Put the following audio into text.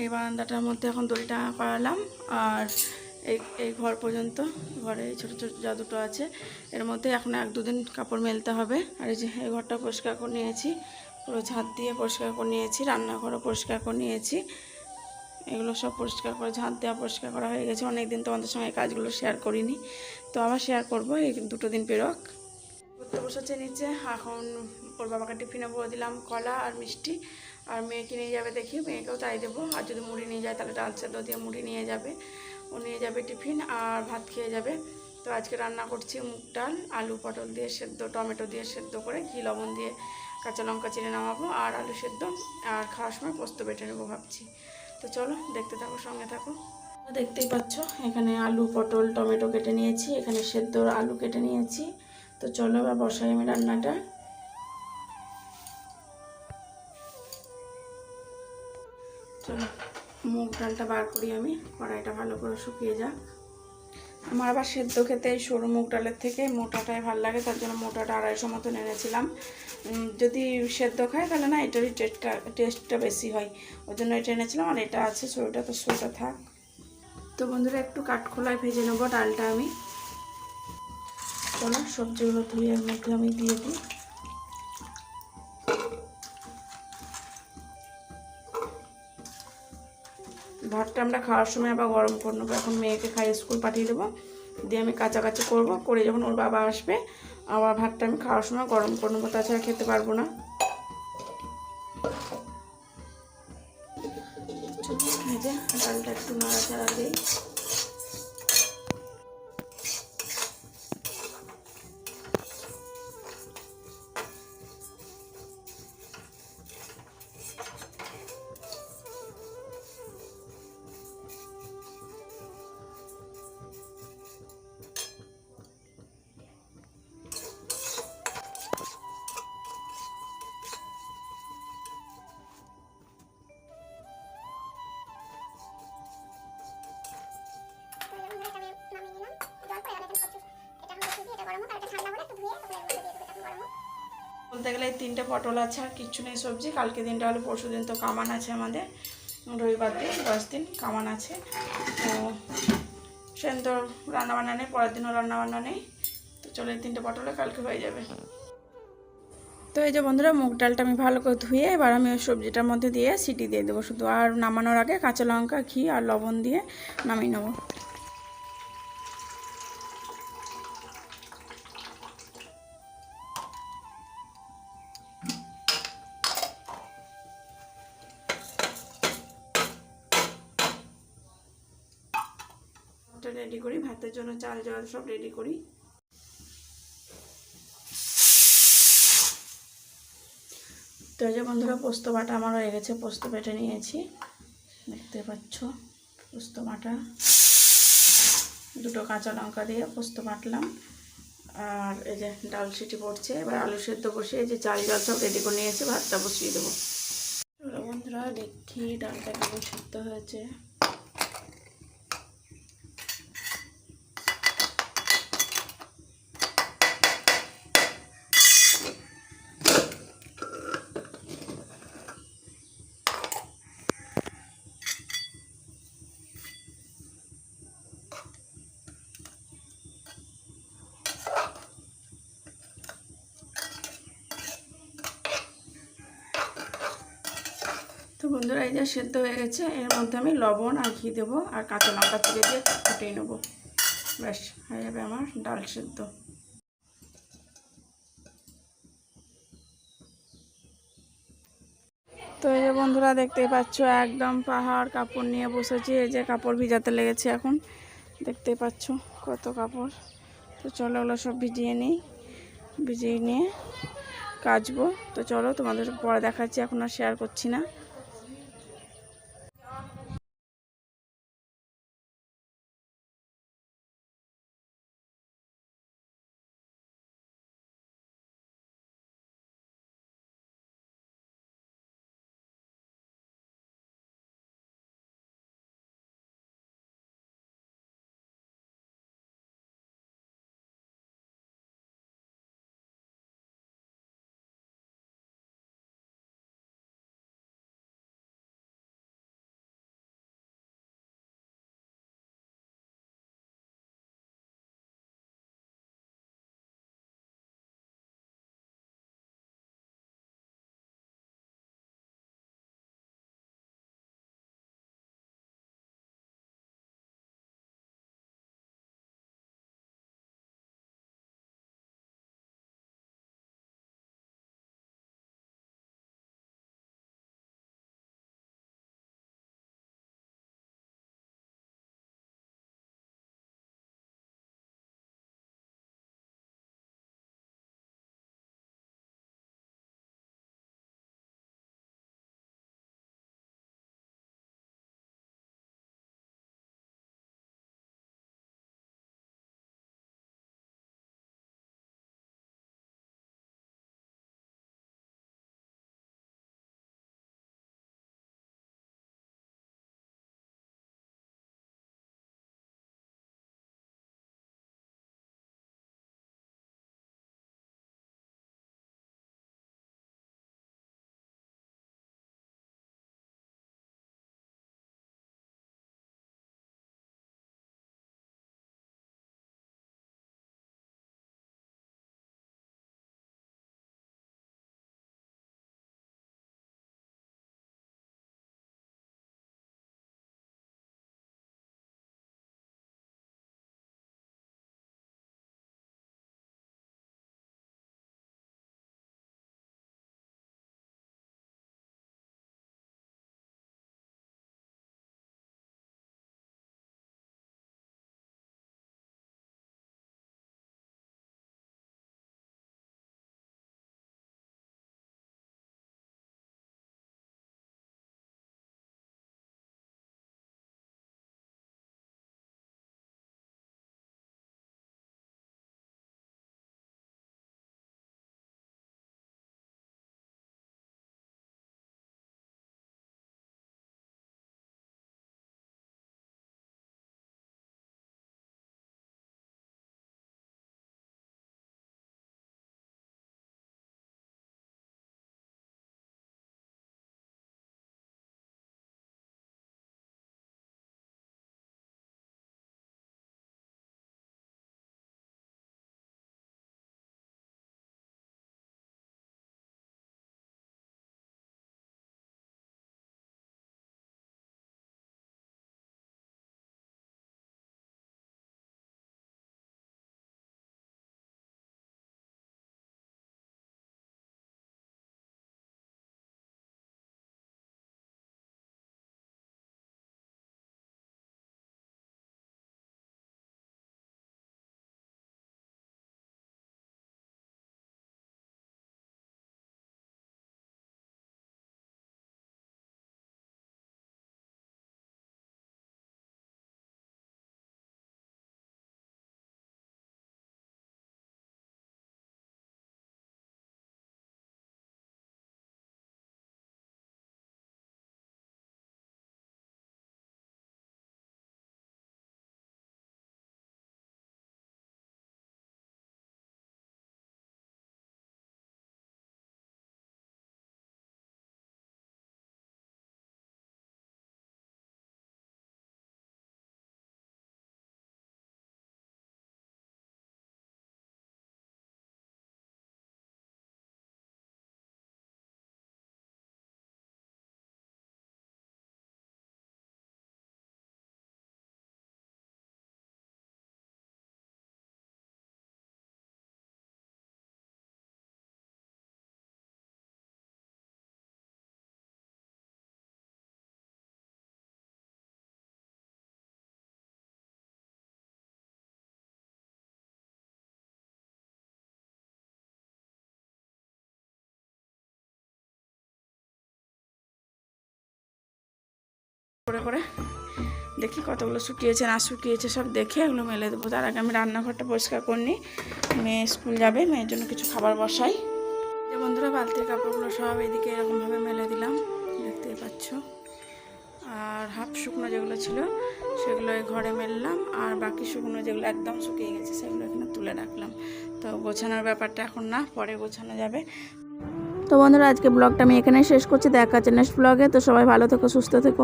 এই বারান্দাটার মধ্যে এখন দড়ি টাঙা করালাম। আর এই এই ঘর পর্যন্ত, ঘরে ছোটো ছোটো যা দুটো আছে এর মধ্যে এখন 1-2 দিন কাপড় মেলতে হবে। আর এই যে এই ঘরটা পরিষ্কার করে নিয়েছি, পুরো ঝাঁট দিয়ে পরিষ্কার করে নিয়েছি। রান্নাঘরও পরিষ্কার করে নিয়েছি। এগুলো সব পরিষ্কার করে ঝাঁট দেওয়া পরিষ্কার করা হয়ে গেছে। অনেক দিন তোমাদের সঙ্গে কাজগুলো শেয়ার করিনি, তো আবার শেয়ার করবো এই 2 দিন পেরোক। করতে বসেছে নিচে। এখন ওর বাবাকে টিফিনে বলে দিলাম কলা আর মিষ্টি, আর মেয়েকে নিয়ে যাবে দেখি, মেয়েকেও তাই দেবো। আর যদি মুড়ি নিয়ে যায় তাহলে ডাল সেদ্ধ দিয়ে মুড়ি নিয়ে যাবে, ও নিয়ে যাবে টিফিন আর ভাত খেয়ে যাবে। তো আজকে রান্না করছি মুগ ডাল, আলু পটল দিয়ে সেদ্ধ, টমেটো দিয়ে সেদ্ধ করে ঘি লবণ দিয়ে কাঁচা লঙ্কা চিড়ে নামাবো, আর আলু সেদ্ধ, আর খাওয়ার সময় পোস্ত বেটে নেবো ভাবছি। তো চলো দেখতে থাকো, সঙ্গে থাকো। দেখতেই পাচ্ছ এখানে আলু পটল টমেটো কেটে নিয়েছি, এখানে সেদ্ধ আলু কেটে নিয়েছি। তো চলো এবার বসাই আমি রান্নাটা। চলো মুগ ডালটা বার করি আমি, কড়াইটা ভালো করে শুকিয়ে যাক। আমার আবার সেদ্ধ খেতে এই সরু মুগ ডালের থেকে মোটাটাই ভালো লাগে, তার জন্য মোটাটা 250 মতন এনেছিলাম। যদি সেদ্ধ খায় তাহলে না এটারই টেস্টটা বেশি হয়, ওই জন্য এটা এনেছিলাম। আর এটা আছে সরুটা, তো সরুটা থাক। তো বন্ধুরা একটু কাঠখোলায় ভেজে নেবো ডালটা আমি। চলো সবজিগুলো ধুয়ে এর মধ্যে আমি দিয়ে দিই। ভাতটা আমরা খাওয়ার সময় আবার গরম করে নেবো। এখন মেয়েকে খাইয়ে স্কুল পাঠিয়ে দেবো, দিয়ে আমি কাচাকাচি করবো, করে যখন ওর বাবা আসবে আবার ভাতটা আমি খাওয়ার সময় গরম করে নেবো, তাছাড়া খেতে পারবো না। ভেজে ডালটা একটু নাড়াচাড়া দিই। বলতে গেলে এই 3টে পটল আছে, আর কিচ্ছু নেই সবজি। কালকে দিনটা হলো, পরশু দিন তো কামান আছে আমাদের, রবিবার দিন 10 দিন কামান আছে। তো সেদিন তো রান্নাবান্না নেই, পরের দিনও রান্নাবান্না নেই। তো চলো এই 3টে পটলে কালকে হয়ে যাবে। তো এই যে বন্ধুরা মুগ ডালটা আমি ভালো করে ধুয়ে এবার আমি ওই সবজিটার মধ্যে দিয়ে সিটি দিয়ে দেবো শুধু। আর নামানোর আগে কাঁচা লঙ্কা ঘি আর লবণ দিয়ে নামিয়ে নেবো। রেডি করি, ভাতের জন্য চাল জল সব রেডি করি। তো এই যে বন্ধুরা পোস্ত বাটা আমার হয়ে গেছে, পোস্ত বেটে নিয়েছি, দেখতে পাচ্ছ পোস্ত বাটা। 2টো কাঁচা লঙ্কা দিয়ে পোস্ত বাটলাম। আর এই যে ডাল সিটি পড়ছে, এবার আলু সেদ্ধ বসিয়ে যে চাল জল সব রেডি করে নিয়েছি, ভাতটা বসিয়ে দেবো। বন্ধুরা দেখি ডালটা কেমন সিদ্ধ হয়েছে। তো বন্ধুরা এই যে সেদ্ধ হয়ে গেছে, এর মধ্যে আমি লবণ আর ঘি দেবো, আর কাঁচা লঙ্কা চিড়ে দিয়ে ফুটিয়ে নেবো। ব্যাস হয়ে যাবে আমার ডাল সেদ্ধ। তো এই যে বন্ধুরা দেখতেই পাচ্ছ একদম পাহাড় কাপড় নিয়ে বসেছি। এই যে কাপড় ভিজাতে লেগেছে এখন, দেখতেই পাচ্ছ কত কাপড়। তো চলো ওগুলো সব ভিজিয়ে নিই, ভিজিয়ে নিয়ে কাচবো। তো চলো তোমাদের পরে দেখাচ্ছি, এখন আর শেয়ার করছি না। করে করে দেখি কতগুলো শুকিয়েছে না শুকিয়েছে সব দেখে এগুলো মেলে দেবো। তার আগে আমি রান্নাঘরটা পরিষ্কার করে নিই, মেয়ে স্কুল যাবে, মেয়ের জন্য কিছু খাবার বসাই। যে বন্ধুরা বালতির কাপড়গুলো সব এদিকে এরকমভাবে মেলে দিলাম, দেখতেই পাচ্ছ। আর হাফ শুকনো যেগুলো ছিল সেগুলো এই ঘরে মেললাম, আর বাকি শুকনো যেগুলো একদম শুকিয়ে গেছে সেগুলো এখানে তুলে রাখলাম। তো গোছানোর ব্যাপারটা এখন না, পরে গোছানো যাবে। তো বন্ধুরা আজকে ব্লগটা আমি এখানে শেষ করছি, দেখা হচ্ছে নেক্সট ব্লগে। তো সবাই ভালো থেকো, সুস্থ থেকো।